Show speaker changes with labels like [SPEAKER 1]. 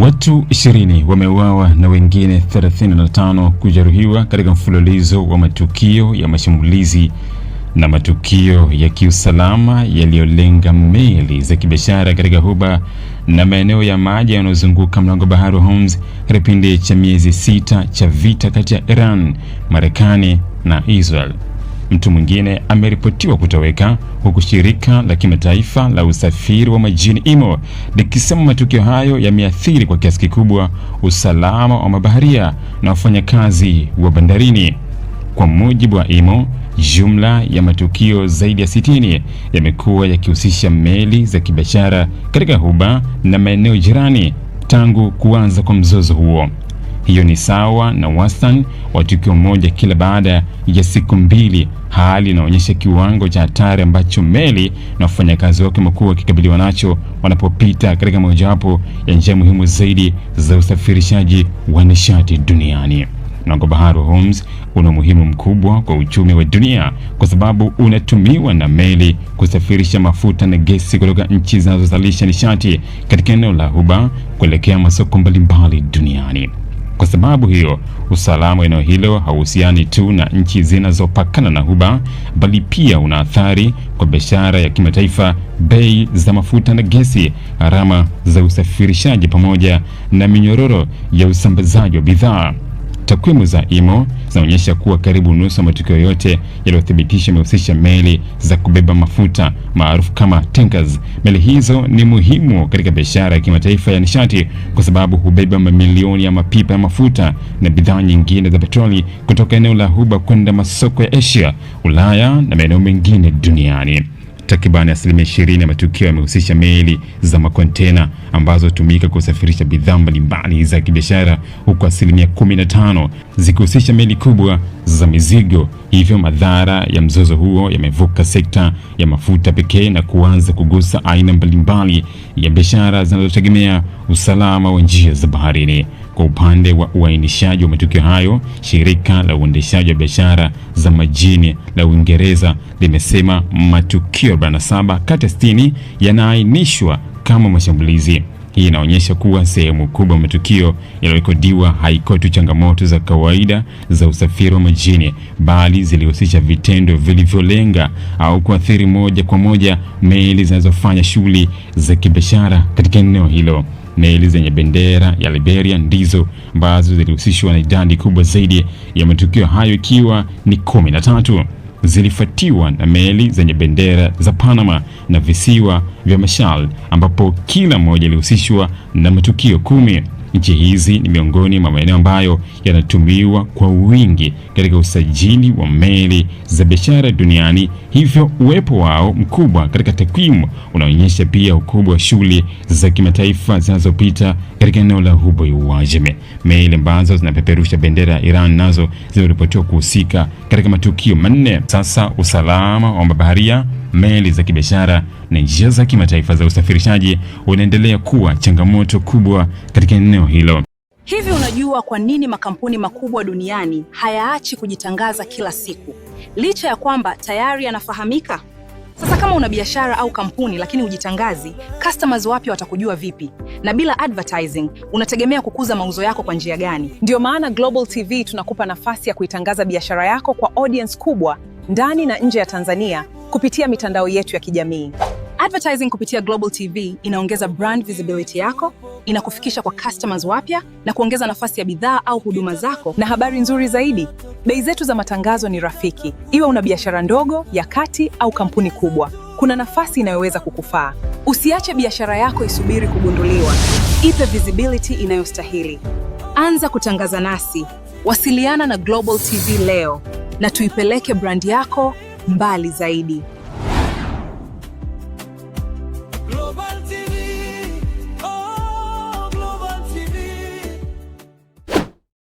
[SPEAKER 1] Watu 20 wameuawa na wengine 35 kujeruhiwa katika mfululizo wa matukio ya mashambulizi na matukio ya kiusalama yaliyolenga meli za kibiashara katika Ghuba na maeneo ya maji yanayozunguka mlango bahari wa Hormuz katika kipindi cha miezi 6 cha vita kati ya Iran, Marekani na Israel. Mtu mwingine ameripotiwa kutoweka, huku shirika la kimataifa la usafiri wa majini IMO likisema matukio hayo yameathiri kwa kiasi kikubwa usalama wa mabaharia na wafanyakazi wa bandarini. Kwa mujibu wa IMO, jumla ya matukio zaidi ya 60 yamekuwa yakihusisha meli za kibiashara katika Ghuba na maeneo jirani tangu kuanza kwa mzozo huo. Hiyo ni sawa na wastani wa tukio moja kila baada ya siku 2, hali inaonyesha kiwango cha hatari ambacho meli na wafanyakazi wake wamekuwa wakikabiliwa nacho wanapopita katika mojawapo ya njia muhimu zaidi za usafirishaji wa nishati duniani. Mlango bahari wa Hormuz una umuhimu mkubwa kwa uchumi wa dunia kwa sababu unatumiwa na meli kusafirisha mafuta na gesi kutoka nchi zinazozalisha nishati katika eneo la Ghuba kuelekea masoko mbalimbali duniani. Kwa sababu hiyo, usalama wa eneo hilo hauhusiani tu na nchi zinazopakana na Ghuba, bali pia una athari kwa biashara ya kimataifa, bei za mafuta na gesi, gharama za usafirishaji pamoja na minyororo ya usambazaji wa bidhaa. Takwimu za IMO zinaonyesha kuwa karibu nusu ya matukio yote yaliyothibitishwa yamehusisha meli za kubeba mafuta maarufu kama tankers. Meli hizo ni muhimu katika biashara ya kimataifa ya nishati kwa sababu hubeba mamilioni ya mapipa ya mafuta na bidhaa nyingine za petroli kutoka eneo la Ghuba kwenda masoko ya Asia, Ulaya na maeneo mengine duniani. Takribani 20% ya matukio yamehusisha meli za makontena ambazo hutumika kusafirisha bidhaa mbalimbali za kibiashara, huku 15% zikihusisha meli kubwa za mizigo. Hivyo madhara ya mzozo huo yamevuka sekta ya mafuta pekee na kuanza kugusa aina mbalimbali ya biashara zinazotegemea usalama wa njia za baharini. Kwa upande wa uainishaji wa matukio hayo, shirika la uendeshaji wa biashara za majini la Uingereza limesema matukio 47 kati ya 60 yanaainishwa kama mashambulizi. Hii inaonyesha kuwa sehemu kubwa ya matukio yaliyorekodiwa haikuwa tu changamoto za kawaida za usafiri wa majini, bali zilihusisha vitendo vilivyolenga au kuathiri moja kwa moja meli zinazofanya shughuli za kibiashara katika eneo hilo. Meli zenye bendera ya Liberia ndizo ambazo zilihusishwa na idadi kubwa zaidi ya matukio hayo, ikiwa ni 13. Zilifuatiwa na meli zenye bendera za Panama na visiwa vya Marshall ambapo kila moja ilihusishwa na matukio 10. Nchi hizi ni miongoni mwa maeneo ambayo yanatumiwa kwa wingi katika usajili wa meli za biashara duniani, hivyo uwepo wao mkubwa katika takwimu unaonyesha pia ukubwa wa shughuli za kimataifa zinazopita katika eneo la Ghuba ya Uajemi. Meli ambazo zinapeperusha bendera ya Iran nazo zimeripotiwa kuhusika katika matukio 4. Sasa usalama wa mabaharia, meli za kibiashara na njia za kimataifa za usafirishaji unaendelea kuwa changamoto kubwa katika eneo hilo.
[SPEAKER 2] Hivi unajua kwa nini makampuni makubwa duniani hayaachi kujitangaza kila siku, licha ya kwamba tayari yanafahamika? Sasa kama una biashara au kampuni lakini hujitangazi, customers wapya watakujua vipi? Na bila advertising, unategemea kukuza mauzo yako kwa njia gani?
[SPEAKER 3] Ndio maana Global TV tunakupa nafasi ya kuitangaza biashara yako kwa audience kubwa ndani na nje ya Tanzania kupitia mitandao yetu ya kijamii.
[SPEAKER 2] Advertising kupitia Global TV inaongeza brand visibility yako, inakufikisha kwa customers wapya na kuongeza nafasi ya bidhaa au huduma zako.
[SPEAKER 3] Na habari nzuri zaidi, bei zetu za matangazo ni rafiki. Iwe una biashara ndogo, ya kati au kampuni kubwa, kuna nafasi inayoweza kukufaa. Usiache biashara yako isubiri kugunduliwa. Ipe visibility inayostahili. Anza kutangaza nasi. Wasiliana na Global TV leo na tuipeleke brand yako mbali zaidi.